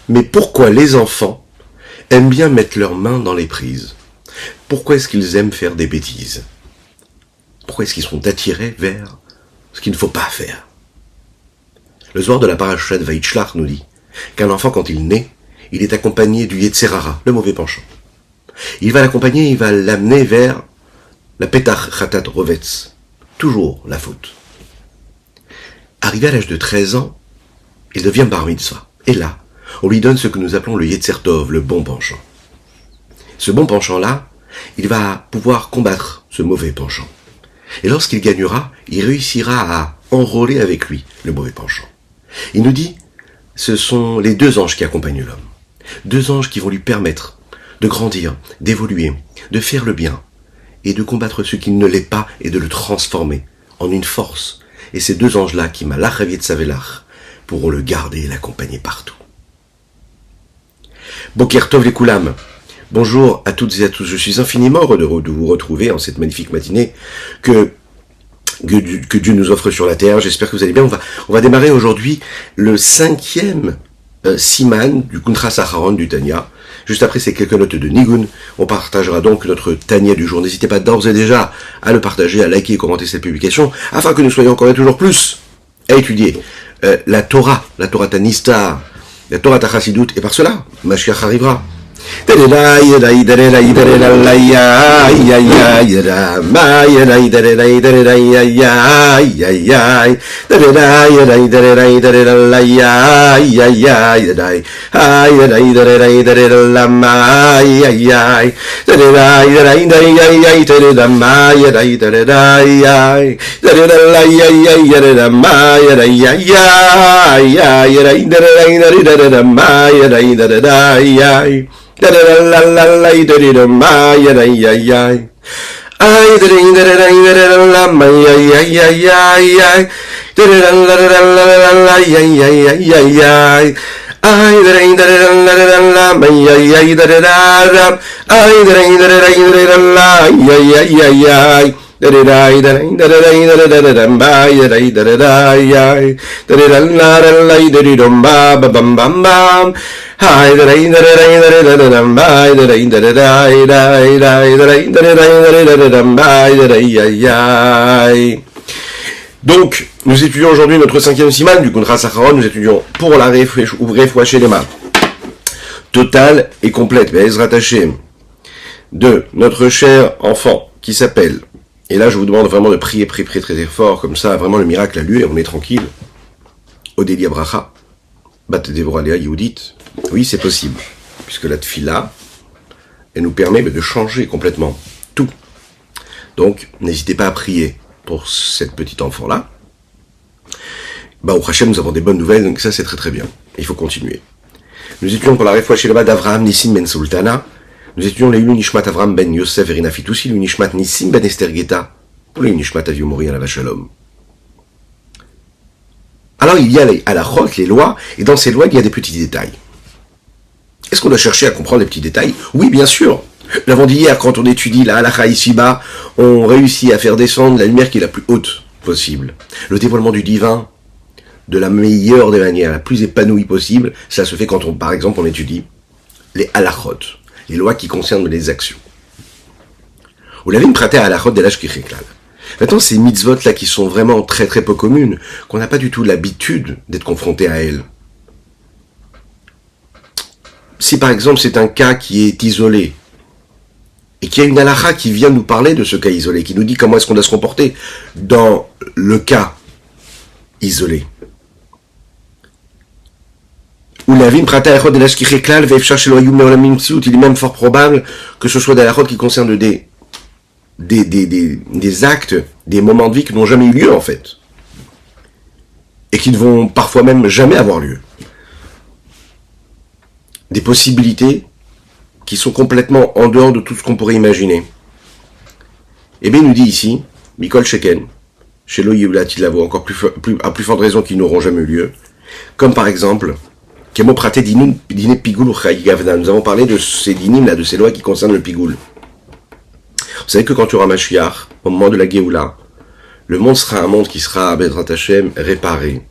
Mais pourquoi les enfants aiment bien mettre leurs mains dans les prises? Pourquoi est-ce qu'ils aiment faire des bêtises? Pourquoi est-ce qu'ils sont attirés vers ce qu'il ne faut pas faire? Le Zohar de la Parashat Vaïtchlach nous dit qu'un enfant, quand il naît, il est accompagné du Yetzer Hara, le mauvais penchant. Il va l'accompagner, il va l'amener vers la Petach Chatat Rovetz, toujours la faute. Arrivé à l'âge de 13 ans, il devient Bar Mitzvah. Et là, on lui donne ce que nous appelons le Yetzer Tov, le bon penchant. Ce bon penchant-là, il va pouvoir combattre ce mauvais penchant. Et lorsqu'il gagnera, il réussira à enrôler avec lui le mauvais penchant. Il nous dit, ce sont les deux anges qui accompagnent l'homme. Deux anges qui vont lui permettre de grandir, d'évoluer, de faire le bien, et de combattre ce qui ne l'est pas et de le transformer en une force. Et ces deux anges-là, qui malach aviet savelach, pourront le garder et l'accompagner partout. Boker Tov les Koulam. Bonjour à toutes et à tous. Je suis infiniment heureux de vous retrouver en cette magnifique matinée que Dieu nous offre sur la terre. J'espère que vous allez bien. On va démarrer aujourd'hui le 5e siman du Kuntras Acharon du Tanya. Juste après ces quelques notes de Nigun, on partagera donc notre Tanya du jour. N'hésitez pas d'ores et déjà à le partager, à liker et commenter cette publication, afin que nous soyons encore et toujours plus à étudier la Torah Tanista, la Torah Tachasidut, et par cela, Mashiach arrivera. Donc, nous étudions aujourd'hui notre 5e siman du Kuntras Acharon. Nous étudions pour la Refoua Shelema totale et complète, Be'ezrat Hashem, de notre cher enfant qui s'appelle, et là je vous demande vraiment de prier très fort, comme ça vraiment le miracle a lieu et on est tranquille. Odélia Bracha, Bat Devorah Léa Yehudit. Oui, c'est possible, puisque la tfila, elle nous permet de changer complètement tout. Donc, n'hésitez pas à prier pour cette petite enfant-là. Au Hachem, nous avons des bonnes nouvelles, donc ça c'est très bien. Il faut continuer. Nous étudions pour la Refoua Shelema d'Avraham Nissim ben Sultana. Nous étudions les Nishmat Avram ben Yosef Erina Fitoussi, le Nishmat Nissim ben Esther Geta, pour le Nishmat Avihu Mori Alav Shalom. Alors il y a les halachot, les lois, et dans ces lois il y a des petits détails. Est-ce qu'on doit chercher à comprendre les petits détails? Oui, bien sûr. Nous l'avons dit hier, quand on étudie la halacha ici-bas, on réussit à faire descendre la lumière qui est la plus haute possible. Le dévoilement du divin, de la meilleure des manières, la plus épanouie possible, ça se fait quand par exemple, on étudie les halachot, les lois qui concernent les actions. Vous l'avez prêté à halachot de l'âge qui réclame. Maintenant, ces mitzvot-là qui sont vraiment très peu communes, qu'on n'a pas du tout l'habitude d'être confronté à elles. Si par exemple c'est un cas qui est isolé, et qu'il y a une halakha qui vient nous parler de ce cas isolé, qui nous dit comment est-ce qu'on doit se comporter dans le cas isolé. Il est même fort probable que ce soit des halakhot qui concernent des actes, des moments de vie qui n'ont jamais eu lieu en fait. Et qui ne vont parfois même jamais avoir lieu. Des possibilités qui sont complètement en dehors de tout ce qu'on pourrait imaginer. Et bien il nous dit ici, Mikol Sheken, chez Loïoula Tilavo, encore à plus forte raison qu'ils n'auront jamais eu lieu, comme par exemple, Kemo Praté Dinim Pigoul Chayigavna. Nous avons parlé de ces dinim là, de ces lois qui concernent le Pigoul. Vous savez que quand tu auras Mashiach, au moment de la Géoula, le monde sera un monde qui sera, Bezrat Hashem, réparé,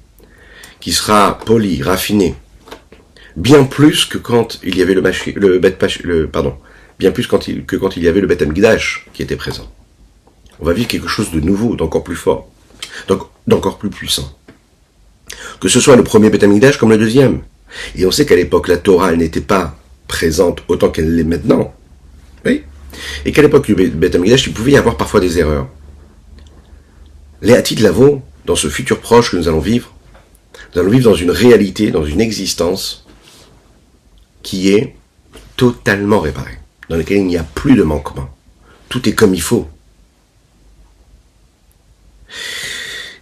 qui sera poli, raffiné. bien plus que quand il y avait bien plus que quand il y avait le Beth Amikdash qui était présent. On va vivre quelque chose de nouveau, d'encore plus fort, d'encore plus puissant. Que ce soit le premier Beth Amikdash comme le deuxième. Et on sait qu'à l'époque, la Torah, elle n'était pas présente autant qu'elle l'est maintenant. Oui. Et qu'à l'époque du Beth Amikdash, il pouvait y avoir parfois des erreurs. Les Hatid Lavo, dans ce futur proche que nous allons vivre dans une réalité, dans une existence qui est totalement réparée, dans laquelle il n'y a plus de manquement. Tout est comme il faut.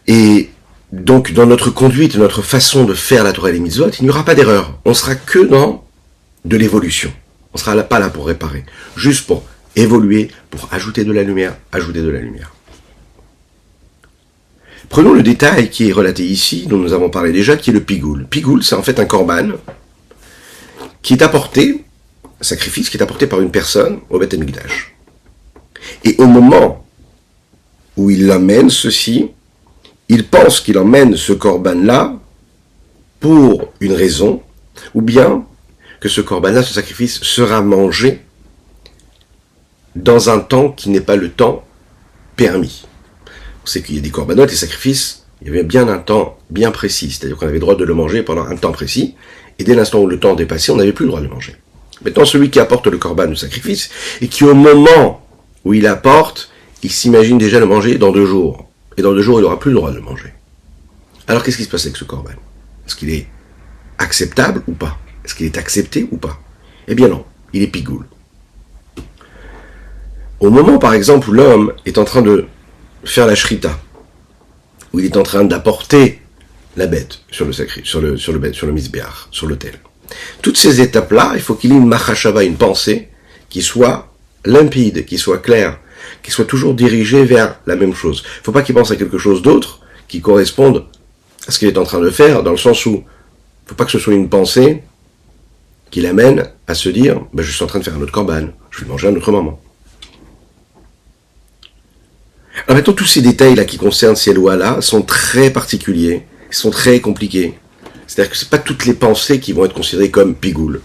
Et donc, dans notre conduite, notre façon de faire la Torah et les mitzvot, il n'y aura pas d'erreur. On sera que dans de l'évolution. On ne sera pas là pour réparer. Juste pour évoluer, pour ajouter de la lumière, ajouter de la lumière. Prenons le détail qui est relaté ici, dont nous avons parlé déjà, qui est le pigoul. Pigoul, c'est en fait un korban qui est apporté, un sacrifice qui est apporté par une personne au Beth Amikdash. Et au moment où il amène ceci, il pense qu'il emmène ce korban-là pour une raison, ou bien que ce korban-là, ce sacrifice, sera mangé dans un temps qui n'est pas le temps permis. On sait qu'il y a des corbanotes et sacrifices, il y avait bien un temps bien précis, c'est-à-dire qu'on avait le droit de le manger pendant un temps précis, et dès l'instant où le temps dépassait, on n'avait plus le droit de le manger. Maintenant, celui qui apporte le korban, le sacrifice, et qui au moment où il apporte, il s'imagine déjà le manger dans 2 jours. Et dans 2 jours, il n'aura plus le droit de le manger. Alors qu'est-ce qui se passe avec ce korban? Est-ce qu'il est acceptable ou pas? Est-ce qu'il est accepté ou pas? Eh bien non, il est pigoul. Au moment, par exemple, où l'homme est en train de faire la shrita, où il est en train d'apporter la bête sur le misbéach, sur l'autel. Toutes ces étapes-là, il faut qu'il y ait une machashava, une pensée, qui soit limpide, qui soit claire, qui soit toujours dirigée vers la même chose. Il ne faut pas qu'il pense à quelque chose d'autre qui corresponde à ce qu'il est en train de faire, dans le sens où il ne faut pas que ce soit une pensée qui l'amène à se dire « je suis en train de faire un autre korban, je vais manger à un autre moment ». Alors maintenant, tous ces détails-là qui concernent ces lois-là sont très particuliers, sont très compliqués. C'est-à-dire que ce n'est pas toutes les pensées qui vont être considérées comme pigoul.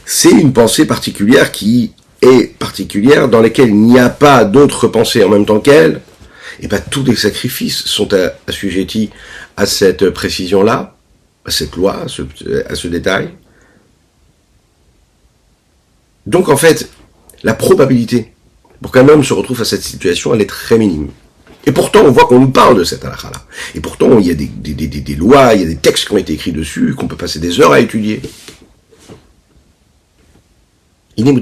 C'est une pensée particulière qui est particulière, dans laquelle il n'y a pas d'autres pensées en même temps qu'elle, et bien tous les sacrifices sont assujettis à cette précision-là, à cette loi, à ce détail. Donc en fait, la probabilité pour qu'un homme se retrouve à cette situation, elle est très minime. Et pourtant, on voit qu'on nous parle de cette halakha-là. Et pourtant, il y a des lois, il y a des textes qui ont été écrits dessus, qu'on peut passer des heures à étudier. Il faut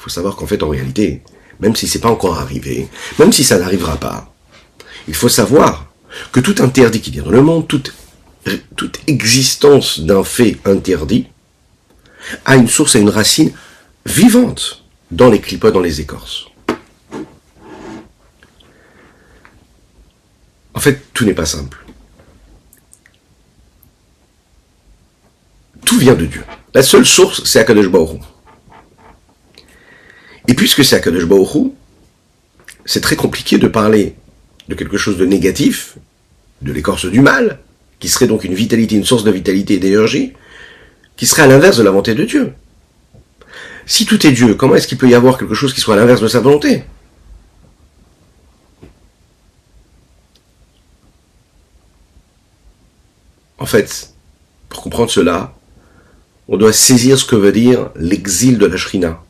savoir qu'en fait, en réalité, même si c'est pas encore arrivé, même si ça n'arrivera pas, il faut savoir que tout interdit qui vient dans le monde, toute existence d'un fait interdit, a une source, a une racine vivante dans les clipotes, dans les écorces. En fait, tout n'est pas simple. Tout vient de Dieu. La seule source, c'est Akadosh Baruch Hu. Et puisque c'est Akadosh Baruch Hu, c'est très compliqué de parler de quelque chose de négatif, de l'écorce du mal, qui serait donc une vitalité, une source de vitalité et d'énergie, qui serait à l'inverse de la volonté de Dieu. Si tout est Dieu, comment est-ce qu'il peut y avoir quelque chose qui soit à l'inverse de sa volonté? En fait, pour comprendre cela, on doit saisir ce que veut dire l'exil de la Shrina.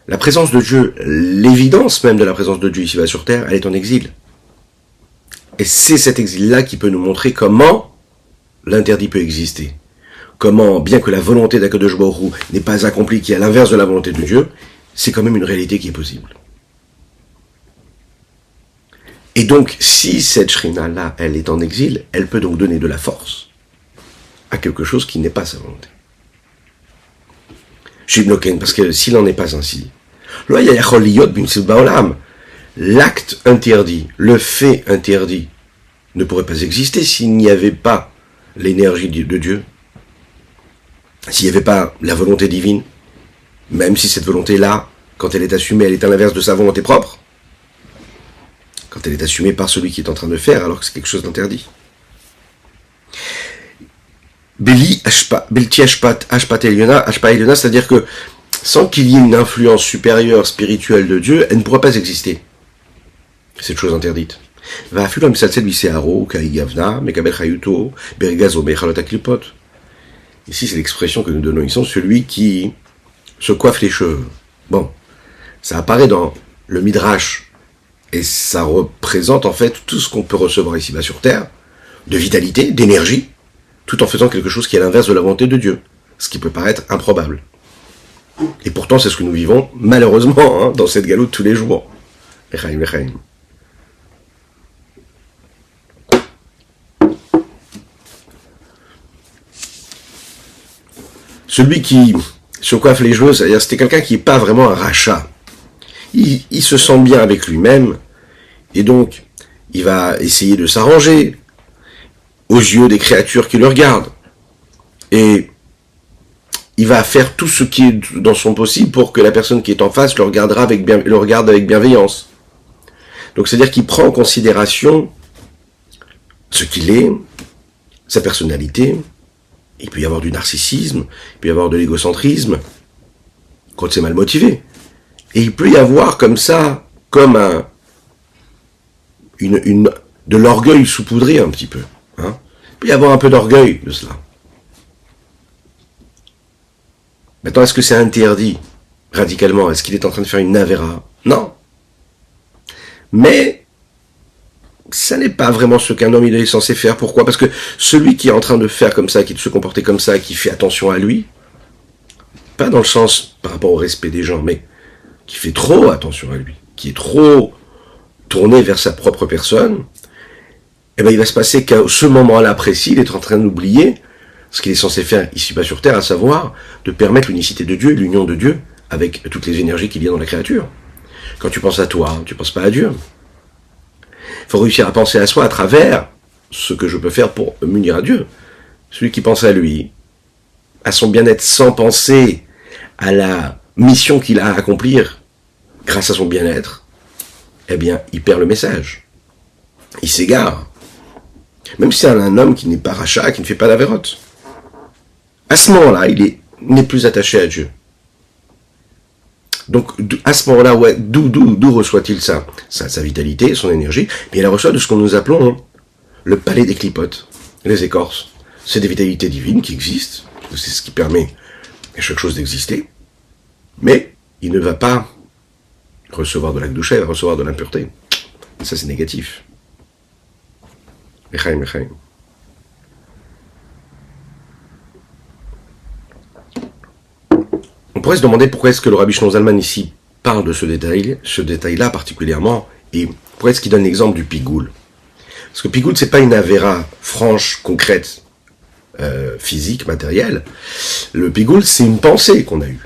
La présence de Dieu, l'évidence même de la présence de Dieu ici-bas sur terre, elle est en exil. Et c'est cet exil-là qui peut nous montrer comment l'interdit peut exister. Comment, bien que la volonté d'Akadosh Baruch Hu n'est pas accomplie, qui est à l'inverse de la volonté de Dieu, c'est quand même une réalité qui est possible. Et donc, si cette Shrina-là, elle est en exil, elle peut donc donner de la force à quelque chose qui n'est pas sa volonté. Shibnoken, parce que s'il n'en est pas ainsi, l'acte interdit, le fait interdit, ne pourrait pas exister s'il n'y avait pas l'énergie de Dieu, s'il n'y avait pas la volonté divine, même si cette volonté-là, quand elle est assumée, elle est à l'inverse de sa volonté propre, quand elle est assumée par celui qui est en train de faire, alors que c'est quelque chose d'interdit. Belti Ashpat Eliona, c'est-à-dire que sans qu'il y ait une influence supérieure spirituelle de Dieu, elle ne pourra pas exister. Cette chose interdite. Ici, c'est l'expression que nous donnons ici, celui qui se coiffe les cheveux. Bon, ça apparaît dans le Midrash, et ça représente en fait tout ce qu'on peut recevoir ici-bas sur Terre, de vitalité, d'énergie, tout en faisant quelque chose qui est à l'inverse de la volonté de Dieu, ce qui peut paraître improbable. Et pourtant, c'est ce que nous vivons, malheureusement, dans cette galoute tous les jours. Lechaim, lechaim. Celui qui se coiffe les cheveux, c'est-à-dire c'était quelqu'un qui n'est pas vraiment un rachat. Il se sent bien avec lui-même, et donc il va essayer de s'arranger aux yeux des créatures qui le regardent. Et il va faire tout ce qui est dans son possible pour que la personne qui est en face le regarde avec bienveillance. Donc c'est-à-dire qu'il prend en considération ce qu'il est, sa personnalité. Il peut y avoir du narcissisme, il peut y avoir de l'égocentrisme, quand c'est mal motivé. Et il peut y avoir comme ça, comme de l'orgueil saupoudré un petit peu. Hein. Il peut y avoir un peu d'orgueil de cela. Maintenant, est-ce que c'est interdit radicalement? Est-ce qu'il est en train de faire une navéra? Non. Mais ça n'est pas vraiment ce qu'un homme il est censé faire. Pourquoi? Parce que celui qui est en train de faire comme ça, qui de se comporter comme ça, qui fait attention à lui, pas dans le sens par rapport au respect des gens, mais qui fait trop attention à lui, qui est trop tourné vers sa propre personne, eh ben il va se passer qu'à ce moment-là précis, il est en train d'oublier ce qu'il est censé faire ici-bas sur Terre, à savoir de permettre l'unicité de Dieu, l'union de Dieu, avec toutes les énergies qu'il y a dans la créature. Quand tu penses à toi, tu ne penses pas à Dieu. Il faut réussir à penser à soi à travers ce que je peux faire pour m'unir à Dieu. Celui qui pense à lui, à son bien-être sans penser à la mission qu'il a à accomplir grâce à son bien-être, eh bien, il perd le message. Il s'égare. Même si c'est un homme qui n'est pas rachat, qui ne fait pas la vérote. À ce moment-là, il n'est plus attaché à Dieu. Donc, à ce moment-là, ouais, d'où reçoit-il ça? Sa vitalité, son énergie. Et il la reçoit de ce que nous appelons le palais des clipotes, les écorces. C'est des vitalités divines qui existent. C'est ce qui permet à chaque chose d'exister. Mais il ne va pas recevoir de la Kedusha, il va recevoir de l'impureté. Ça, c'est négatif. Lechaim, lechaim. On pourrait se demander pourquoi est-ce que le Rabbi Shlomo Zalman ici parle de ce détail-là particulièrement, et pourquoi est-ce qu'il donne l'exemple du pigoul. Parce que pigoul, c'est pas une avéra franche, concrète, physique, matérielle. Le pigoul, c'est une pensée qu'on a eue.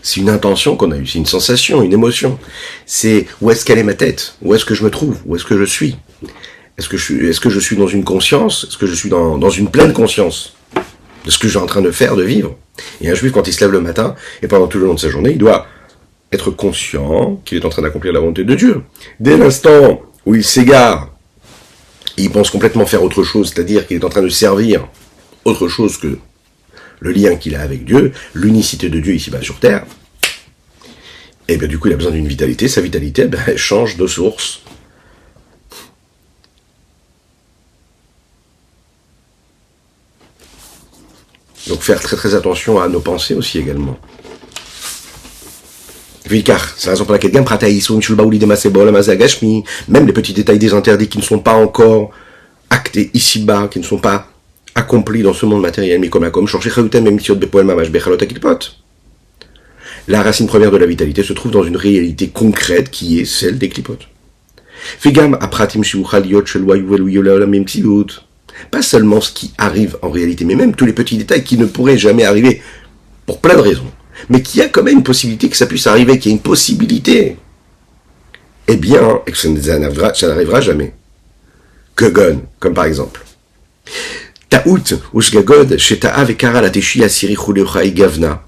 C'est une intention qu'on a eue, c'est une sensation, une émotion. C'est où est-ce qu'elle est ma tête? Où est-ce que je me trouve? Où est-ce que je suis? Est-ce que je suis dans une conscience? Est-ce que je suis dans une pleine conscience de ce que je suis en train de faire, de vivre? Et un juif, quand il se lève le matin, et pendant tout le long de sa journée, il doit être conscient qu'il est en train d'accomplir la volonté de Dieu. Dès l'instant où il s'égare, il pense complètement faire autre chose, c'est-à-dire qu'il est en train de servir autre chose que le lien qu'il a avec Dieu, l'unicité de Dieu ici-bas sur Terre, et bien du coup il a besoin d'une vitalité, sa vitalité, elle change de source. Donc faire très très attention à nos pensées aussi également. Car c'est la raison pour laquelle même les petits détails des interdits qui ne sont pas encore actés ici-bas, qui ne sont pas accomplis dans ce monde matériel, mais comme la racine première de la vitalité se trouve dans une réalité concrète qui est celle des clipotes. Pas seulement ce qui arrive en réalité, mais même tous les petits détails qui ne pourraient jamais arriver, pour plein de raisons, mais qu'il y a quand même une possibilité que ça puisse arriver, qu'il y ait une possibilité, eh bien, et que ça n'arrivera jamais. Gogon, comme par exemple. Ta'out, ushgagod, sheta'a vekara la teshi asiri chulecha gavna.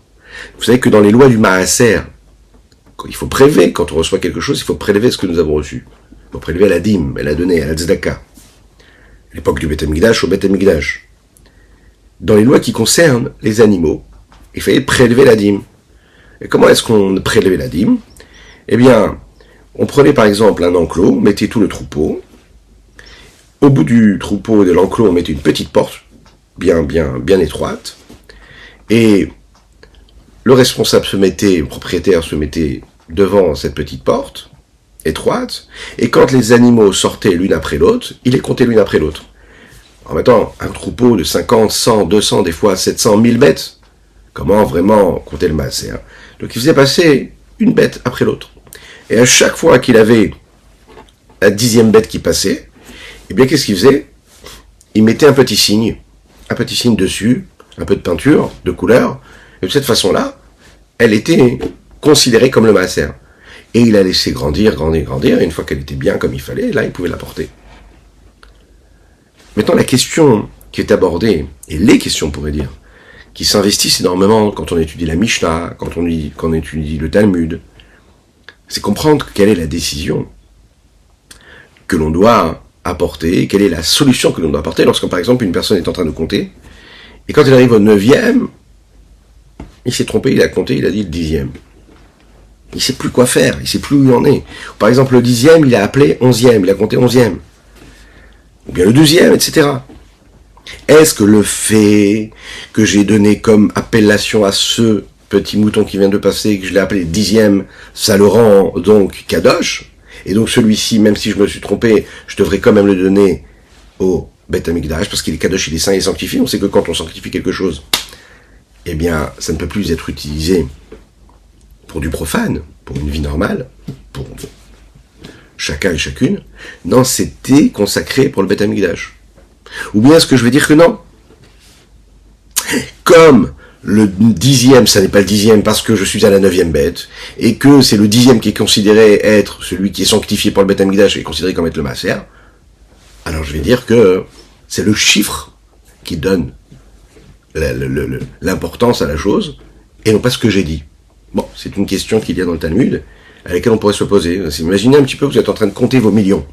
Vous savez que dans les lois du Maaser, il faut prélever, quand on reçoit quelque chose, il faut prélever ce que nous avons reçu. Il faut prélever la dîme, la donnée, la tzedaka. L'époque du Beth Amikdash au Beth Amikdash. dans les lois qui concernent les animaux, il fallait prélever la dîme. Et comment est-ce qu'on prélevait la dîme? Eh bien, on prenait par exemple un enclos, on mettait tout le troupeau. Au bout du troupeau et de l'enclos, on mettait une petite porte, bien étroite. Et le responsable le propriétaire se mettait devant cette petite porte, étroite. Et quand les animaux sortaient l'une après l'autre, il les comptait l'une après l'autre. En mettant un troupeau de 50, 100, 200, des fois 700, 1000 bêtes. Comment vraiment compter le maaser? Donc il faisait passer une bête après l'autre. Et à chaque fois qu'il avait la 10e bête qui passait, eh bien qu'est-ce qu'il faisait? Il mettait un petit signe dessus, un peu de peinture, de couleur, et de cette façon-là, elle était considérée comme le maaser. Et il a laissé grandir, et une fois qu'elle était bien comme il fallait, là il pouvait la porter. Maintenant la question qui est abordée, et les questions on pourrait dire, qui s'investissent énormément quand on étudie la Mishnah, quand on étudie le Talmud, c'est comprendre quelle est la décision que l'on doit apporter, quelle est la solution que l'on doit apporter lorsque, par exemple, une personne est en train de compter, et quand il arrive au 9e, il s'est trompé, il a compté, il a dit le 10e. Il ne sait plus quoi faire, il ne sait plus où il en est. Par exemple, le 10e, il a appelé 11e, il a compté 11e. Ou bien le 12e, etc. Est-ce que le fait que j'ai donné comme appellation à ce petit mouton qui vient de passer, que je l'ai appelé 10e, ça le rend donc kadosh? Et donc celui-ci, même si je me suis trompé, je devrais quand même le donner au Beth Amikdash, parce qu'il est kadosh, il est saint et sanctifié. On sait que quand on sanctifie quelque chose, eh bien, ça ne peut plus être utilisé pour du profane, pour une vie normale, pour chacun et chacune. Non, c'était consacré pour le Beth Amikdash. Ou bien est-ce que je vais dire que non? Comme le 10e, ça n'est pas le 10e parce que je suis à la 9e bête, et que c'est le 10e qui est considéré être celui qui est sanctifié pour le Beth Amikdash et considéré comme être le maaser, alors je vais dire que c'est le chiffre qui donne l'importance à la chose, et non pas ce que j'ai dit. Bon, c'est une question qu'il y a dans le Talmud, à laquelle on pourrait se poser. Imaginez un petit peu que vous êtes en train de compter vos millions.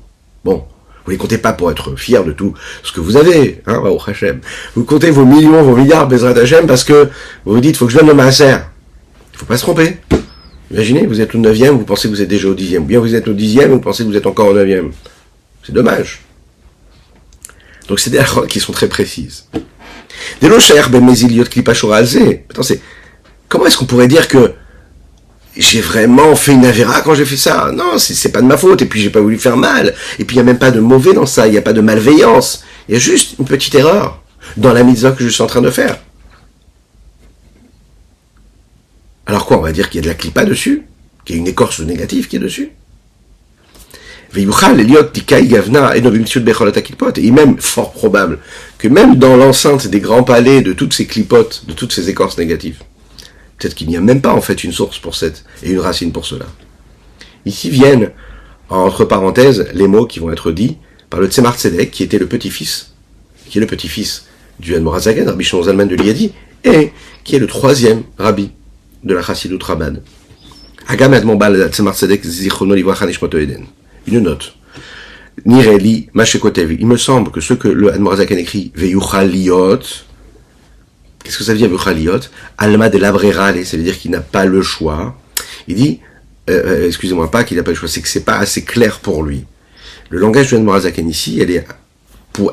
Bon, vous les comptez pas pour être fiers de tout ce que vous avez, hein, au Hachem. Vous comptez vos millions, vos milliards, Bezrat Hachem, parce que vous vous dites, faut que je donne le maaser. Il faut pas se tromper. Imaginez, vous êtes au 9e, vous pensez que vous êtes déjà au 10e. Ou bien vous êtes au 10e, vous pensez que vous êtes encore au 9e. C'est dommage. Donc c'est des halachot qui sont très précises. Dès le cher, ben mesiliot klipa shoralzé. Attends, comment est-ce qu'on pourrait dire que j'ai vraiment fait une avéra quand j'ai fait ça? Non, c'est pas de ma faute, et puis j'ai pas voulu faire mal, et puis il n'y a même pas de mauvais dans ça, il n'y a pas de malveillance, il y a juste une petite erreur dans la mitzvah que je suis en train de faire. Alors quoi, on va dire qu'il y a de la clipa dessus, qu'il y a une écorce négative qui est dessus. Et il est même fort probable que même dans l'enceinte des grands palais de toutes ces clipotes, de toutes ces écorces négatives, peut-être qu'il n'y a même pas en fait une source pour cette et une racine pour cela. Ici viennent, entre parenthèses, les mots qui vont être dits par le Tzemar Tzedek, qui est le petit-fils du Admor HaZaken, Rabbi Shimon Zalman de Liadi, et qui est le 3e rabbi de la Chassidut Rabbah. Hagam Admor Bal Tzemar Tzedek Zichrono Livracha Nishmoto Eden. Une note. Nireli Mashekotev. Il me semble que ce que le Admor HaZaken écrit, Veyuchal Liot. Qu'est-ce que ça veut dire, Veyuchal Alma de Labrerale, ça veut dire qu'il n'a pas le choix. Il dit, excusez-moi, pas qu'il n'a pas le choix, c'est que c'est pas assez clair pour lui. Le langage du Admor HaZaken ici,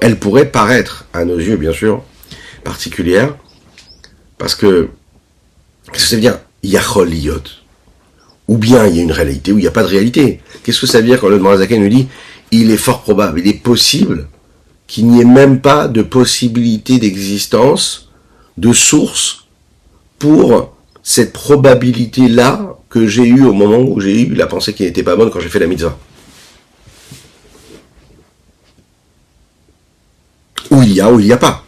elle pourrait paraître, à nos yeux, bien sûr, particulière, parce que, qu'est-ce que ça veut dire, Yachol Liot? Ou bien il y a une réalité, ou il n'y a pas de réalité. Qu'est-ce que ça veut dire quand le Admor HaZaken nous dit, il est fort probable, il est possible qu'il n'y ait même pas de possibilité d'existence, de source, pour cette probabilité-là que j'ai eue au moment où j'ai eu la pensée qui n'était pas bonne quand j'ai fait la mitzvah. Ou il y a pas.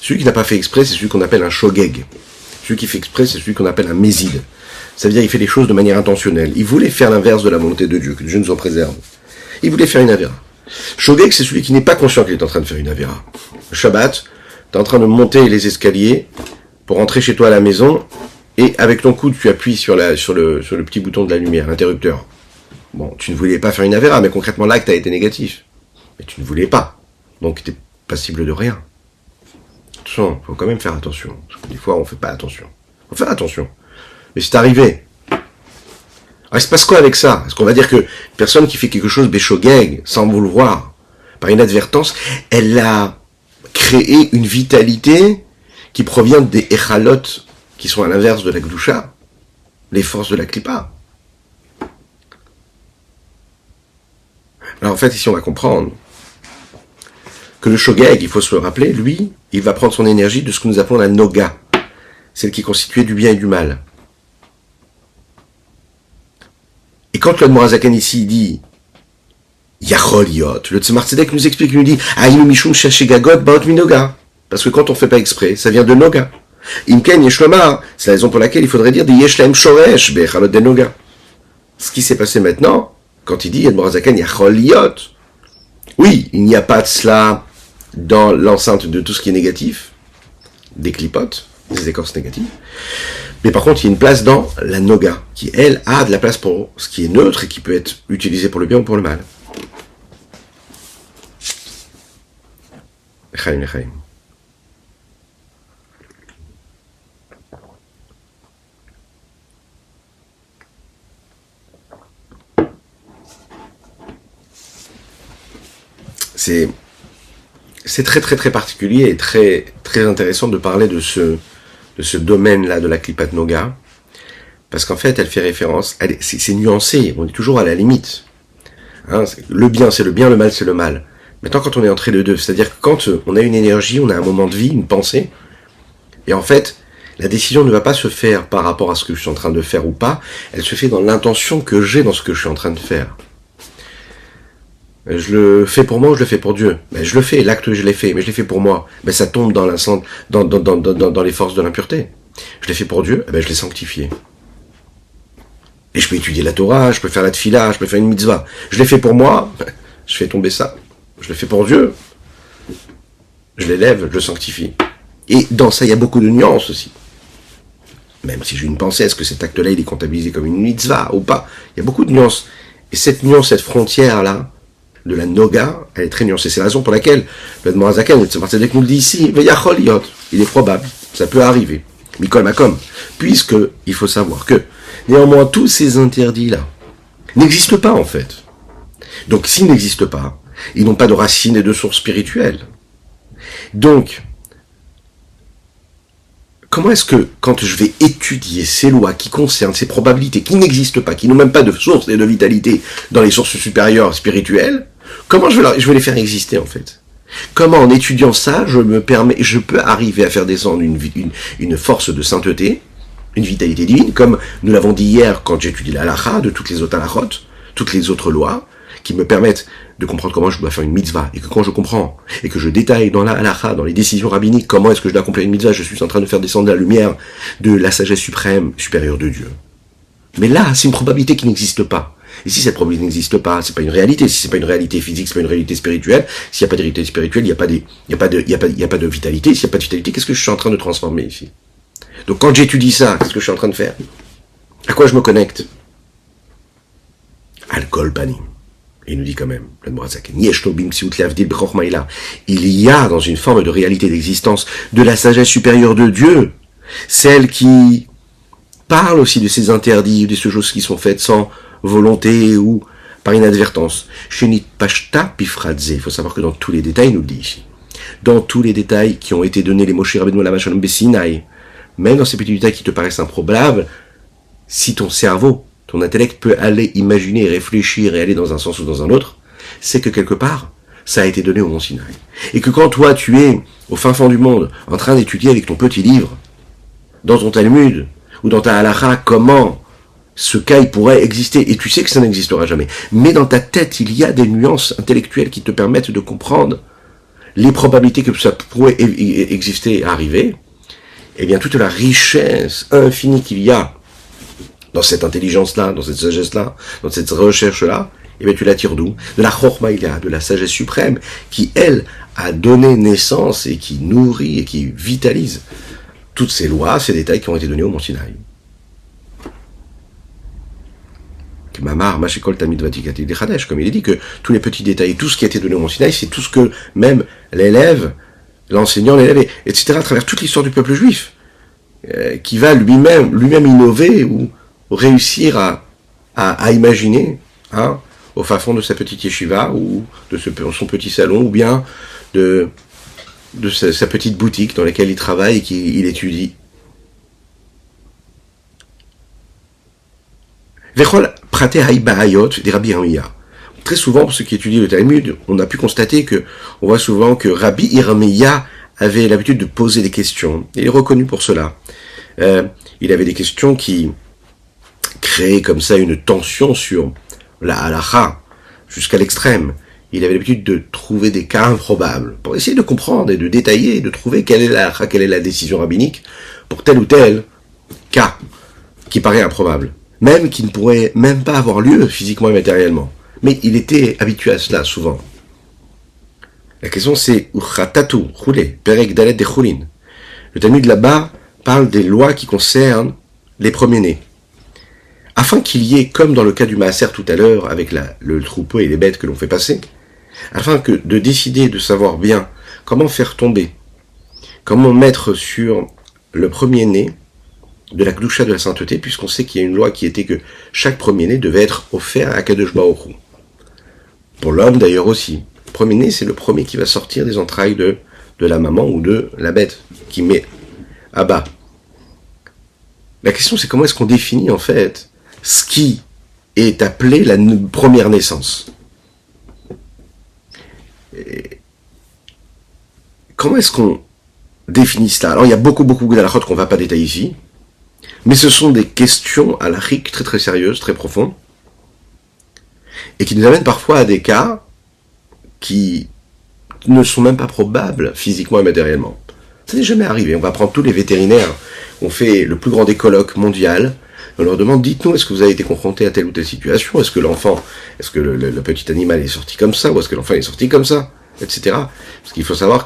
Celui qui n'a pas fait exprès, c'est celui qu'on appelle un shogeg. Celui qui fait exprès, c'est celui qu'on appelle un méside. Ça veut dire qu'il fait les choses de manière intentionnelle. Il voulait faire l'inverse de la volonté de Dieu, que Dieu nous en préserve. Il voulait faire une avéra. Shogeg, c'est celui qui n'est pas conscient qu'il est en train de faire une avéra. Le Shabbat, tu es en train de monter les escaliers pour rentrer chez toi à la maison, et avec ton coude, tu appuies sur le petit bouton de la lumière, l'interrupteur. Bon, tu ne voulais pas faire une avéra, mais concrètement l'acte a été négatif. Mais tu ne voulais pas. Donc tu es passible de rien. Attention, il faut quand même faire attention. Parce que des fois, on ne fait pas attention. Il faut faire attention. Mais c'est arrivé. Alors, il se passe quoi avec ça? Est-ce qu'on va dire que personne qui fait quelque chose béchogeg, sans vouloir, par inadvertance, elle a créé une vitalité qui provient des echalot, qui sont à l'inverse de la gdusha, les forces de la klipa. Alors en fait, ici on va comprendre que le shogeg, il faut se le rappeler, lui, il va prendre son énergie de ce que nous appelons la noga, celle qui est constituée du bien et du mal. Et quand le Morazakan ici dit Yachol Yot, le Tzemar Tzedek nous explique, il nous dit Aïnu Mishum Shashegagot Baot Minoga. Parce que quand on ne fait pas exprès, ça vient de Noga. Imken Yeshlomar, c'est la raison pour laquelle il faudrait dire des Yeshlaim Shoresh Bechalot de Noga. Ce qui s'est passé maintenant, quand il dit Yad Morazakan Yachol Yot, oui, il n'y a pas de cela dans l'enceinte de tout ce qui est négatif, des clipotes, des écorces négatives. Mais par contre, il y a une place dans la noga, qui, elle, a de la place pour ce qui est neutre et qui peut être utilisé pour le bien ou pour le mal. Lechaim, lechaim. C'est très très très particulier et très très intéressant de parler de ce domaine-là de la Klipat Noga, parce qu'en fait, elle fait référence, c'est nuancé, on est toujours à la limite. Hein, le bien, c'est le bien, le mal, c'est le mal. Maintenant, quand on est entre les deux, c'est-à-dire que quand on a une énergie, on a un moment de vie, une pensée, et en fait, la décision ne va pas se faire par rapport à ce que je suis en train de faire ou pas, elle se fait dans l'intention que j'ai dans ce que je suis en train de faire. Je le fais pour moi ou je le fais pour Dieu? Ben, je le fais, l'acte je l'ai fait, mais je l'ai fait pour moi. Ben, ça tombe dans dans les forces de l'impureté. Je l'ai fait pour Dieu, ben, je l'ai sanctifié. Et je peux étudier la Torah, je peux faire la tfila, je peux faire une mitzvah. Je l'ai fait pour moi, ben, je fais tomber ça. Je le fais pour Dieu, je l'élève, je le sanctifie. Et dans ça, il y a beaucoup de nuances aussi. Même si j'ai une pensée, est-ce que cet acte-là, il est comptabilisé comme une mitzvah ou pas? Il y a beaucoup de nuances. Et cette nuance, cette frontière-là, de la noga, elle est très nuancée. C'est la raison pour laquelle le Morazakan, le Tzemar Tzedek nous le dit ici, il est probable, ça peut arriver, Mikol Makom, puisque il faut savoir que, néanmoins, tous ces interdits-là n'existent pas en fait. Donc, s'ils n'existent pas, ils n'ont pas de racines et de sources spirituelles. Donc, comment est-ce que, quand je vais étudier ces lois qui concernent ces probabilités qui n'existent pas, qui n'ont même pas de source et de vitalité dans les sources supérieures spirituelles, comment je vais les faire exister en fait? Comment en étudiant ça, je peux arriver à faire descendre une force de sainteté, une vitalité divine, comme nous l'avons dit hier quand j'étudie la halakha, de toutes les autres halachot, toutes les autres lois, qui me permettent de comprendre comment je dois faire une mitzvah, et que quand je comprends, et que je détaille dans la halakha, dans les décisions rabbiniques, comment est-ce que je dois accomplir une mitzvah, je suis en train de faire descendre la lumière de la sagesse suprême, supérieure de Dieu. Mais là, c'est une probabilité qui n'existe pas. Et si cette probabilité n'existe pas, c'est pas une réalité. Si c'est pas une réalité physique, c'est pas une réalité spirituelle. S'il n'y a pas de réalité spirituelle, il n'y a pas de vitalité. S'il n'y a pas de vitalité, qu'est-ce que je suis en train de transformer ici? Donc quand j'étudie ça, qu'est-ce que je suis en train de faire? À quoi je me connecte? Alcool panim. Il nous dit quand même, il y a dans une forme de réalité d'existence de la sagesse supérieure de Dieu, celle qui parle aussi de ces interdits, de ces choses qui sont faites sans volonté ou par inadvertance. Il faut savoir que dans tous les détails, il nous le dit ici, dans tous les détails qui ont été donnés les Moshe Rabbeinu la Shalom Besinaï, même dans ces petits détails qui te paraissent improbables, si ton cerveau, ton intellect peut aller imaginer, réfléchir et aller dans un sens ou dans un autre, c'est que quelque part, ça a été donné au Mont Sinaï. Et que quand toi, tu es au fin fond du monde, en train d'étudier avec ton petit livre, dans ton Talmud, ou dans ta halakha, comment ce cas il pourrait exister, et tu sais que ça n'existera jamais. Mais dans ta tête, il y a des nuances intellectuelles qui te permettent de comprendre les probabilités que ça pourrait exister et arriver. Eh bien, toute la richesse infinie qu'il y a dans cette intelligence-là, dans cette sagesse-là, dans cette recherche-là, eh bien, tu la tires d'où? De la Chormaïla, de la sagesse suprême, qui, elle, a donné naissance et qui nourrit et qui vitalise toutes ces lois, ces détails qui ont été donnés au Mont Sinaï. Mamar, Mashikol Tamid Vatikati de Khadesh, comme il est dit que tous les petits détails, tout ce qui a été donné au Mont Sinaï, c'est tout ce que même l'élève, l'enseignant, l'élève, etc., à travers toute l'histoire du peuple juif, qui va lui-même innover ou réussir à imaginer, hein, au fin fond de sa petite yeshiva, ou de son petit salon, ou bien de sa petite boutique dans laquelle il travaille et qu'il étudie. Vechol prate haïbaayot des Rabbi Irmiya. Très souvent, pour ceux qui étudient le Talmud, on a pu constater on voit souvent que Rabbi Irmiya avait l'habitude de poser des questions. Il est reconnu pour cela. Il avait des questions qui créaient comme ça une tension sur la halacha, jusqu'à l'extrême. Il avait l'habitude de trouver des cas improbables, pour essayer de comprendre et de détailler, et de trouver quelle est la décision rabbinique pour tel ou tel cas qui paraît improbable. Même qui ne pourrait même pas avoir lieu physiquement et matériellement. Mais il était habitué à cela, souvent. La question c'est, Uchatatu, Choulé, Perek Dalet de Choulin. Le Talmud là-bas parle des lois qui concernent les premiers-nés. Afin qu'il y ait, comme dans le cas du Maaser tout à l'heure, avec le troupeau et les bêtes que l'on fait passer, afin de décider, de savoir bien comment faire tomber, comment mettre sur le premier-né de la Gdusha de la sainteté, puisqu'on sait qu'il y a une loi qui était que chaque premier-né devait être offert à Kadosh Baruch Hu. Pour l'homme d'ailleurs aussi. Le premier-né, c'est le premier qui va sortir des entrailles de la maman ou de la bête, qui met à bas. La question c'est comment est-ce qu'on définit en fait ce qui est appelé la première naissance. Comment est-ce qu'on définit cela? Alors il y a beaucoup d'halachot qu'on ne va pas détailler ici, mais ce sont des questions halachiques très très sérieuses, très profondes, et qui nous amènent parfois à des cas qui ne sont même pas probables physiquement et matériellement. Ça n'est jamais arrivé. On va prendre tous les vétérinaires, on fait le plus grand des colloques mondial, on leur demande, dites-nous, est-ce que vous avez été confronté à telle ou telle situation? Est-ce que le petit animal est sorti comme ça? Ou est-ce que l'enfant est sorti comme ça? Etc. Parce qu'il faut savoir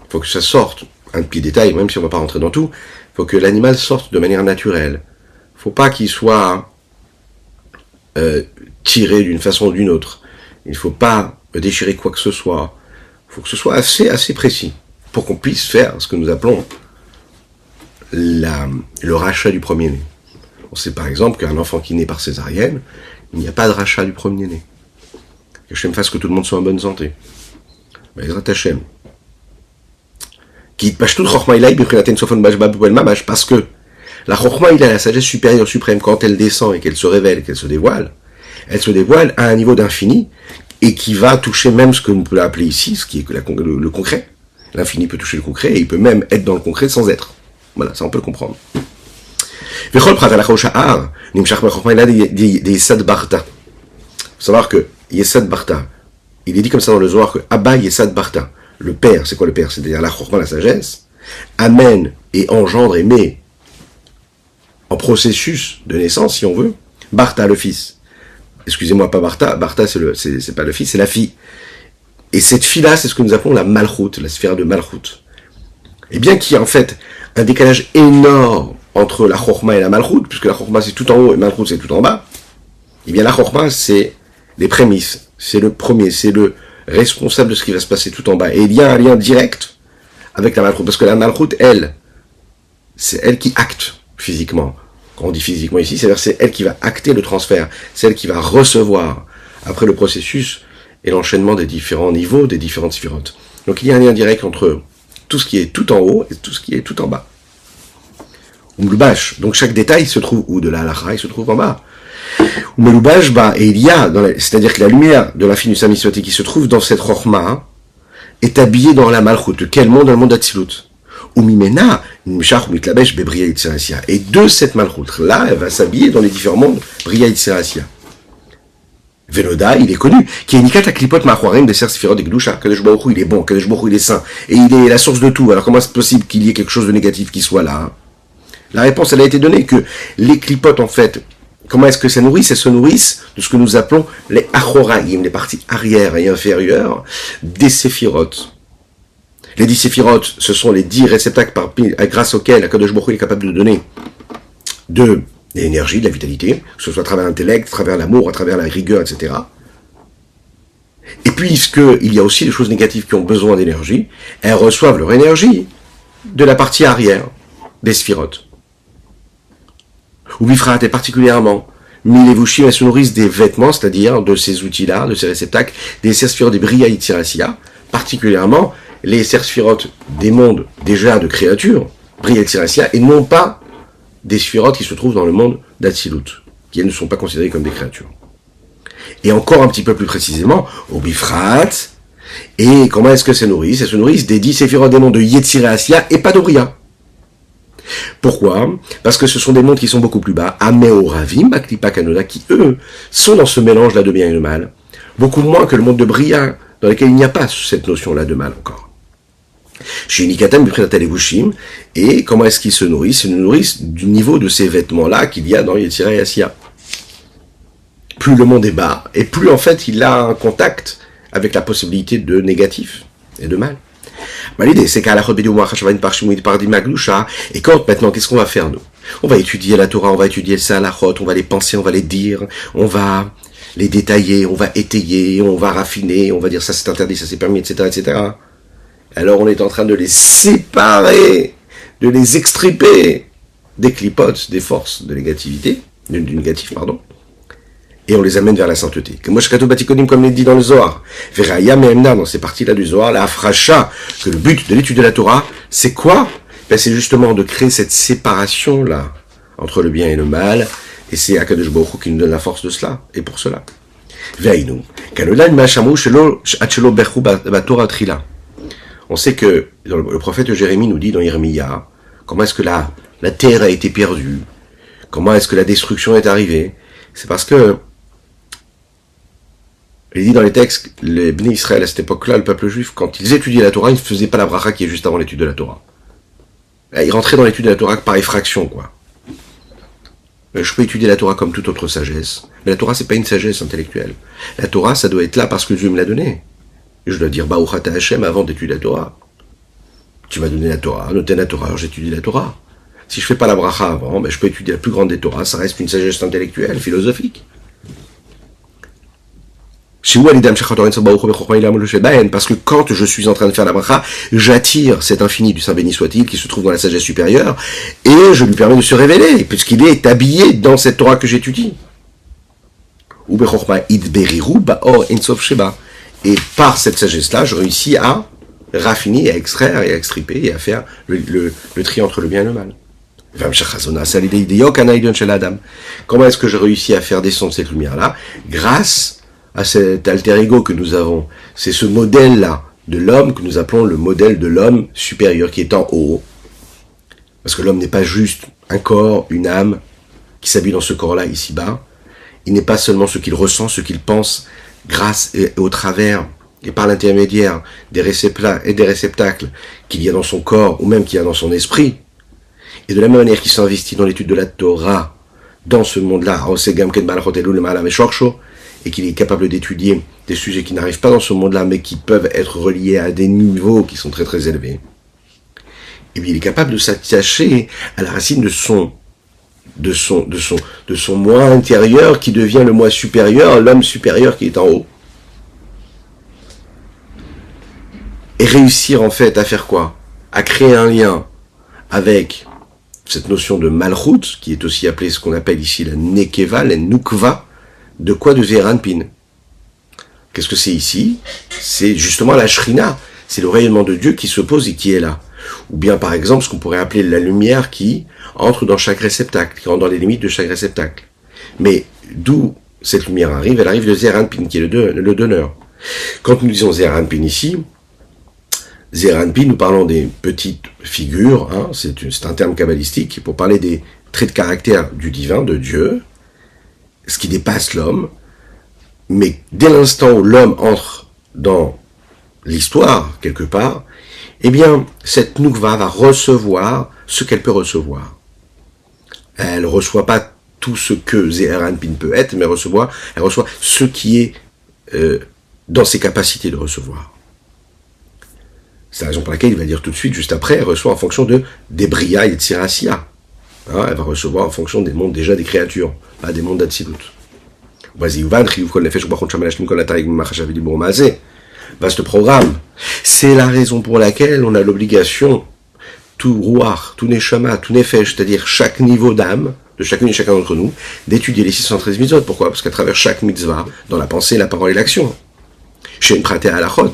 faut que ça sorte, un petit détail, même si on ne va pas rentrer dans tout, il faut que l'animal sorte de manière naturelle. Il ne faut pas qu'il soit tiré d'une façon ou d'une autre. Il ne faut pas déchirer quoi que ce soit. Il faut que ce soit assez précis pour qu'on puisse faire ce que nous appelons le rachat du premier-né. On sait par exemple qu'un enfant qui naît par césarienne, il n'y a pas de rachat du premier-né. Que Hachem fasse que tout le monde soit en bonne santé. Bezrat Hachem. Parce que la Chokhma, il a la sagesse supérieure suprême, quand elle descend et qu'elle se révèle, qu'elle se dévoile à un niveau d'infini, et qui va toucher même ce que l'on peut appeler ici, ce qui est le concret. L'infini peut toucher le concret, et il peut même être dans le concret sans être. Voilà, ça on peut le comprendre. Il faut savoir que Yesad Barta, il est dit comme ça dans le Zohar que Abba Yesad Barta, le père, c'est quoi le père? C'est-à-dire la Chokhma, la sagesse, amène et engendre et met en processus de naissance, si on veut, Barta, le fils. Excusez-moi, pas Barta, Barta c'est pas le fils, c'est la fille. Et cette fille-là, c'est ce que nous appelons la Malchut, la sphère de Malchut. Et bien qu'il y ait en fait un décalage énorme entre la Chokhma et la Malchut, puisque la Chokhma c'est tout en haut et Malchut c'est tout en bas, et bien la Chokhma c'est les prémices, c'est le premier, c'est le responsable de ce qui va se passer tout en bas. Et il y a un lien direct avec la Malchut, parce que la Malchut, c'est elle qui acte physiquement. Quand on dit physiquement ici, c'est elle qui va acter le transfert, c'est elle qui va recevoir, après le processus et l'enchaînement des différents niveaux, des différentes sphirotes. Donc il y a un lien direct entre tout ce qui est tout en haut et tout ce qui est tout en bas. Umlubash, donc chaque détail se trouve, ou de la halakha, il se trouve en bas. Umlubash, et il y a, c'est-à-dire que la lumière de l'infini Samiswati qui se trouve dans cette Chokhma est habillée dans la Malchut. Quel monde? Dans le monde d'Atsilut. Umimena, Nimshach, Mitlabesh, Bebria Yitzharasia. Et de cette Malchut, là, elle va s'habiller dans les différents mondes, Bria Yitzharasia. Veloda, il est connu, qui est Nikat Aklipot Machwarem de Ser Sphirot de Gdusha. Kadosh Baruch Hu, il est bon, Kadosh Baruch Hu, il est saint, et il est la source de tout. Alors comment c'est possible qu'il y ait quelque chose de négatif qui soit là? La réponse, elle a été donnée que les clipotes, en fait, comment est-ce que ça nourrissent? Elles se nourrissent de ce que nous appelons les achoraïm, les parties arrière et inférieures des séphirotes. Les 10 séphirotes, ce sont les 10 réceptacles grâce auxquels Akadosh Baruch Hu est capable de donner des de l'énergie, de la vitalité, que ce soit à travers l'intellect, à travers l'amour, à travers la rigueur, etc. Et puisqu'il y a aussi des choses négatives qui ont besoin d'énergie, elles reçoivent leur énergie de la partie arrière des sphirotes. Ou Bifrat est particulièrement, Milevushim, elles se nourrissent des vêtements, c'est-à-dire de ces outils-là, de ces réceptacles, des sphirotes des Bria Yitzhirasia, particulièrement les sphirotes des mondes déjà de créatures, Bria Yitzhirasia, et non pas des sphirotes qui se trouvent dans le monde d'Atsilut, qui ne sont pas considérées comme des créatures. Et encore un petit peu plus précisément, au Bifrat, et comment est-ce que se nourrissent? Elles se nourrissent des 10 sphirotes des mondes de Yitzhirasia et pas de Bria. Pourquoi? Parce que ce sont des mondes qui sont beaucoup plus bas, Ameoravim, Aklipa Kanoda, qui eux sont dans ce mélange-là de bien et de mal, beaucoup moins que le monde de Bria, dans lequel il n'y a pas cette notion-là de mal encore. Chez Nikatem, Bifredatalevushim, et comment est-ce qu'ils se nourrissent? Ils se nourrissent du niveau de ces vêtements-là qu'il y a dans Yetzirah et Asiya. Plus le monde est bas, et plus en fait il a un contact avec la possibilité de négatif et de mal. L'idée, c'est qu'à la et quand maintenant, qu'est-ce qu'on va faire nous? On va étudier la Torah, on va étudier ça, la Halachot, on va les penser, on va les dire, on va les détailler, on va étayer, on va raffiner, on va dire ça c'est interdit, ça c'est permis, etc., etc. Alors on est en train de les séparer, de les extriper des clipotes, des forces de négativité, du négatif, pardon, et on les amène vers la sainteté. Comme il dit dans le Zohar, dans ces parties-là du Zohar, la Afracha, que le but de l'étude de la Torah, c'est quoi? Ben c'est justement de créer cette séparation-là, entre le bien et le mal, et c'est Akadosh Baruch Hu qui nous donne la force de cela, et pour cela. On sait que le prophète Jérémie nous dit dans Yeremia, comment est-ce que la terre a été perdue, comment est-ce que la destruction est arrivée. C'est parce que il dit dans les textes, les Bnei Israël à cette époque-là, le peuple juif, quand ils étudiaient la Torah, ils ne faisaient pas la bracha qui est juste avant l'étude de la Torah. Ils rentraient dans l'étude de la Torah par effraction, quoi. Je peux étudier la Torah comme toute autre sagesse, mais la Torah c'est pas une sagesse intellectuelle. La Torah ça doit être là parce que Dieu me l'a donnée. Et je dois dire Baruch Ata Hashem avant d'étudier la Torah. Tu m'as donné la Torah, noté la Torah, alors j'étudie la Torah. Si je fais pas la bracha avant, ben je peux étudier la plus grande des Torahs, ça reste une sagesse intellectuelle, philosophique. Parce que quand je suis en train de faire la bracha, j'attire cet infini du Saint béni soit-il qui se trouve dans la sagesse supérieure et je lui permets de se révéler puisqu'il est habillé dans cette Torah que j'étudie. Et par cette sagesse-là, je réussis à raffiner, à extraire et à extriper et à faire le tri entre le bien et le mal. Comment est-ce que je réussis à faire descendre cette lumière-là? Grâce à cet alter ego que nous avons. C'est ce modèle-là de l'homme que nous appelons le modèle de l'homme supérieur qui est en haut. Parce que l'homme n'est pas juste un corps, une âme qui s'habille dans ce corps-là ici-bas. Il n'est pas seulement ce qu'il ressent, ce qu'il pense, grâce et au travers et par l'intermédiaire des réceptacles qu'il y a dans son corps ou même qu'il y a dans son esprit. Et de la même manière qu'il s'investit dans l'étude de la Torah, dans ce monde-là, et qu'il est capable d'étudier des sujets qui n'arrivent pas dans ce monde-là, mais qui peuvent être reliés à des niveaux qui sont très très élevés, et bien il est capable de s'attacher à la racine de son moi intérieur qui devient le moi supérieur, l'homme supérieur qui est en haut. Et réussir en fait à faire quoi? À créer un lien avec cette notion de malchut, qui est aussi appelée ce qu'on appelle ici la nekeva, la nukva. De quoi? De Zeranpin. Qu'est-ce que c'est ici? C'est justement la Shrina. C'est le rayonnement de Dieu qui se pose et qui est là. Ou bien par exemple ce qu'on pourrait appeler la lumière qui entre dans chaque réceptacle, qui rentre dans les limites de chaque réceptacle. Mais d'où cette lumière arrive? Elle arrive de Zeranpin, qui est le donneur. Quand nous disons Zeranpin ici, Zeranpin, nous parlons des petites figures, hein, c'est un terme kabbalistique pour parler des traits de caractère du divin, de Dieu, ce qui dépasse l'homme, mais dès l'instant où l'homme entre dans l'histoire, quelque part, eh bien, cette Nukva va recevoir ce qu'elle peut recevoir. Elle ne reçoit pas tout ce que Zeranpin peut être, mais elle reçoit ce qui est dans ses capacités de recevoir. C'est la raison pour laquelle il va dire tout de suite, juste après, elle reçoit en fonction de Bria Yetzirah Asiya. Hein, elle va recevoir en fonction des mondes déjà des créatures, pas des mondes d'Atsilut. Vaste programme. C'est la raison pour laquelle on a l'obligation, tout rouar, tout neshama, tout nefesh, c'est-à-dire chaque niveau d'âme, de chacune et chacun d'entre nous, d'étudier les 613 mitzvot. Pourquoi? Parce qu'à travers chaque mitzvah, dans la pensée, la parole et l'action, chez une praté halachot,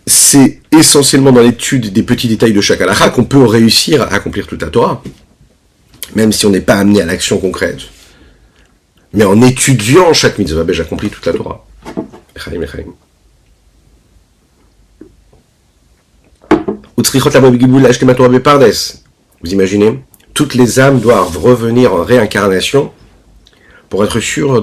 c'est essentiellement dans l'étude des petits détails de chaque halakha qu'on peut réussir à accomplir toute la Torah, même si on n'est pas amené à l'action concrète. Mais en étudiant chaque mitzvah, j'accomplis toute la Torah. Echaim, echaim. Vous imaginez? Toutes les âmes doivent revenir en réincarnation pour être sûres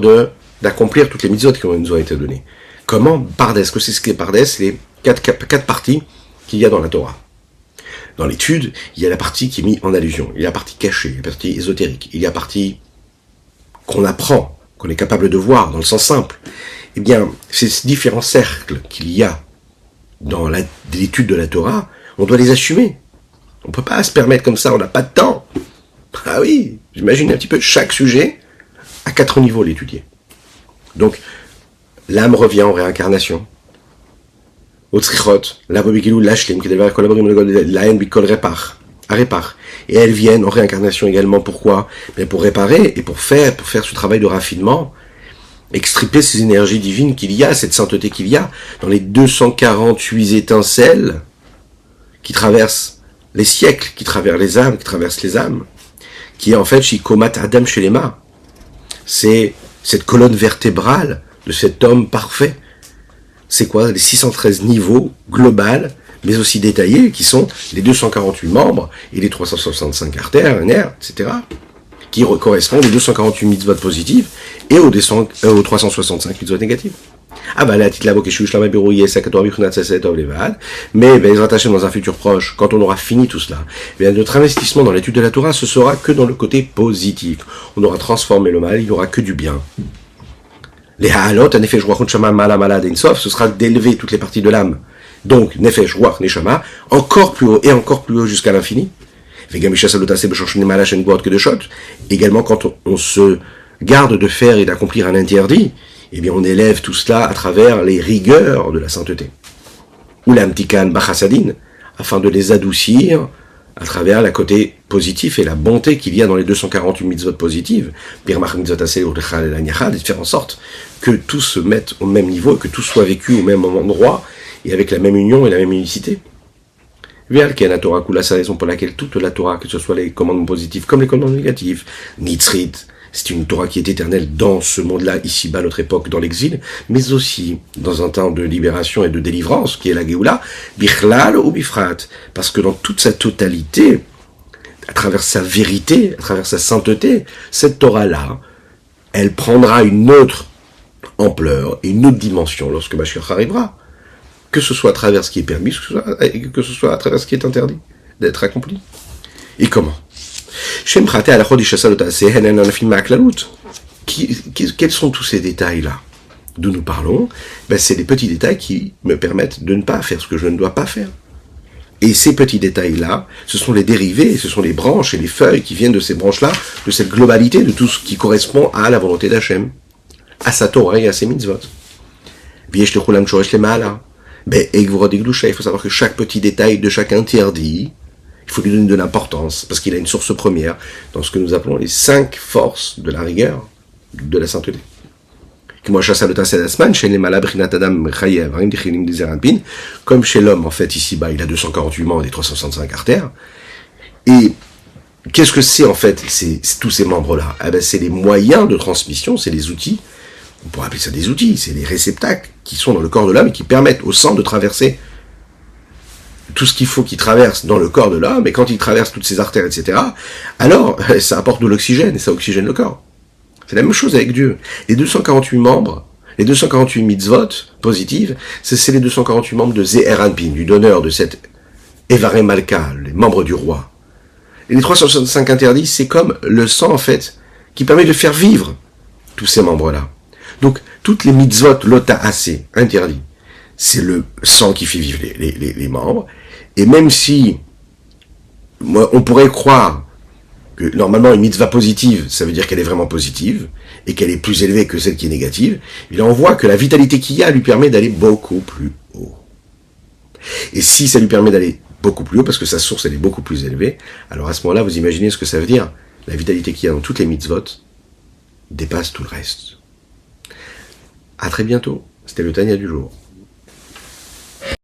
d'accomplir toutes les mitzvot qui nous ont été données. Comment? Pardes. Que c'est ce qu'est Pardes? C'est les quatre parties qu'il y a dans la Torah. Dans l'étude, il y a la partie qui est mise en allusion. Il y a la partie cachée, la partie ésotérique. Il y a la partie qu'on apprend, qu'on est capable de voir dans le sens simple. Eh bien, ces différents cercles qu'il y a dans l'étude de la Torah, on doit les assumer. On ne peut pas se permettre comme ça, on n'a pas de temps. Ah oui, j'imagine un petit peu chaque sujet à 4 niveaux l'étudier. Donc, l'âme revient en réincarnation. Au tzrichot, la bobikilou lashlim, qui devrait collaborer la haine bikol repar, à répar. Et elles viennent en réincarnation également. Pourquoi? Mais pour réparer et pour faire ce travail de raffinement, extirper ces énergies divines qu'il y a, cette sainteté qu'il y a dans les 248 étincelles qui traversent les siècles, qui traversent les âmes, qui est en fait Shikomat Adam Shelema. C'est cette colonne vertébrale de cet homme parfait. C'est quoi? Les 613 niveaux globaux, mais aussi détaillés, qui sont les 248 membres et les 365 artères, nerfs, etc., qui correspondent aux 248 mitzvot positives et aux 365 mitzvot négatives. Ah bah là, mais dans un futur proche, quand on aura fini tout cela, bien, notre investissement dans l'étude de la Torah, ce sera que dans le côté positif. On aura transformé le mal, il n'y aura que du bien. Les ha'alot, nefesh ruach neshama mala mala d'Ensof, ce sera d'élever toutes les parties de l'âme. Donc, nefesh ruach neshama, encore plus haut et encore plus haut jusqu'à l'infini. Également, quand on se garde de faire et d'accomplir un interdit, eh bien, on élève tout cela à travers les rigueurs de la sainteté. Ou l'amtikan bachasadin, afin de les adoucir à travers la côté positif et la bonté qu'il y a dans les 248 mitzvot positives, et de faire en sorte que tout se mette au même niveau, que tout soit vécu au même endroit, et avec la même union et la même unicité. La Torah Kula, c'est la raison pour laquelle toute la Torah, que ce soit les commandements positifs comme les commandements négatifs, Nitzrit, c'est une Torah qui est éternelle dans ce monde-là, ici-bas, notre époque, dans l'exil, mais aussi dans un temps de libération et de délivrance, qui est la Géoula, Bichlal ou Bifrat, parce que dans toute sa totalité, à travers sa vérité, à travers sa sainteté, cette Torah-là, elle prendra une autre ampleur et une autre dimension lorsque Mashiach arrivera. Que ce soit à travers ce qui est permis, que ce soit à travers ce qui est interdit d'être accompli. Et comment? Quels sont tous ces détails-là d'où nous parlons? C'est des petits détails qui me permettent de ne pas faire ce que je ne dois pas faire. Et ces petits détails-là, ce sont les dérivés, ce sont les branches et les feuilles qui viennent de ces branches-là, de cette globalité, de tout ce qui correspond à la volonté d'Hachem, à sa Torah et à ses mitzvot. Il faut savoir que chaque petit détail de chaque interdit, il faut lui donner de l'importance, parce qu'il a une source première dans ce que nous appelons les 5 forces de la rigueur, de la sainteté. Comme chez l'homme, en fait, ici-bas, il a 248 membres et 365 artères. Et qu'est-ce que c'est, en fait, tous ces membres-là? C'est les moyens de transmission, c'est les outils. On pourrait appeler ça des outils, c'est les réceptacles qui sont dans le corps de l'homme et qui permettent au sang de traverser tout ce qu'il faut qu'il traverse dans le corps de l'homme, et quand il traverse toutes ses artères, etc., alors ça apporte de l'oxygène et ça oxygène le corps. C'est la même chose avec Dieu. Les 248 membres, les 248 mitzvot positives, c'est les 248 membres de Ze'er Anpin, du donneur de cette Evaré Malka, les membres du roi. Et les 365 interdits, c'est comme le sang, en fait, qui permet de faire vivre tous ces membres-là. Donc, toutes les mitzvot, lota assez, interdits, c'est le sang qui fait vivre les membres. Et même si, on pourrait croire que normalement une mitzvah positive, ça veut dire qu'elle est vraiment positive, et qu'elle est plus élevée que celle qui est négative, et là on voit que la vitalité qu'il y a lui permet d'aller beaucoup plus haut. Et si ça lui permet d'aller beaucoup plus haut, parce que sa source elle est beaucoup plus élevée, alors à ce moment-là, vous imaginez ce que ça veut dire. La vitalité qu'il y a dans toutes les mitzvot dépasse tout le reste. À très bientôt, c'était le Tanya du jour.